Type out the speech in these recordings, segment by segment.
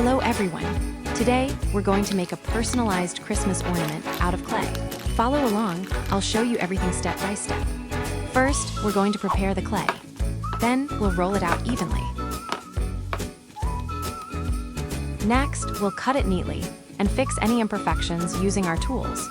Hello everyone! Today, we're going to make a personalized Christmas ornament out of clay. Follow along, I'll show you everything step by step. First, we're going to prepare the clay. Then, we'll roll it out evenly. Next, we'll cut it neatly and fix any imperfections using our tools.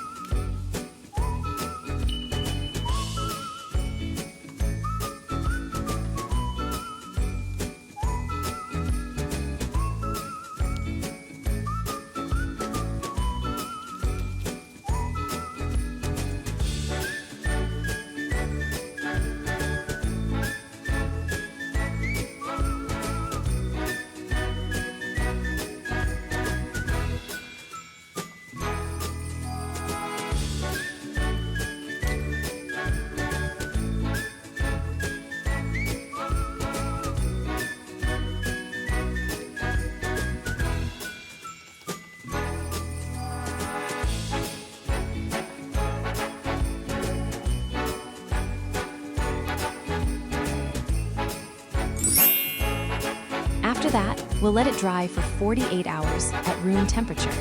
After that, we'll let it dry for 48 hours at room temperature.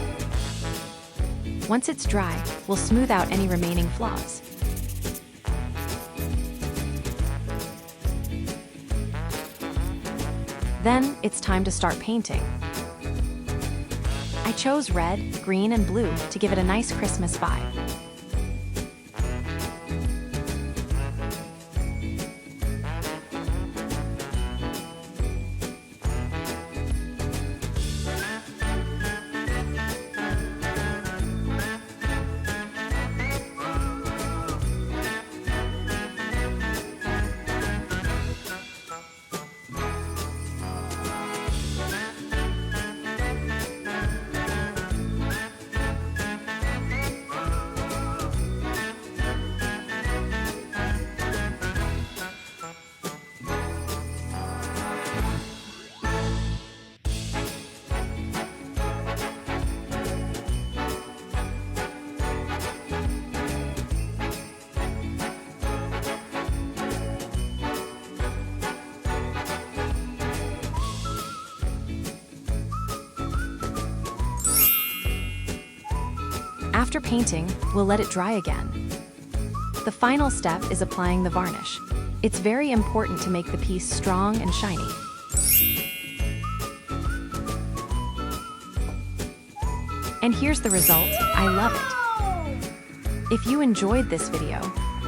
Once it's dry, we'll smooth out any remaining flaws. Then, it's time to start painting. I chose red, green, and blue to give it a nice Christmas vibe. After painting, we'll let it dry again. The final step is applying the varnish. It's very important to make the piece strong and shiny. And here's the result. I love it. If you enjoyed this video,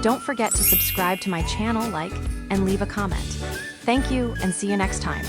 don't forget to subscribe to my channel, like, and leave a comment. Thank you, and see you next time.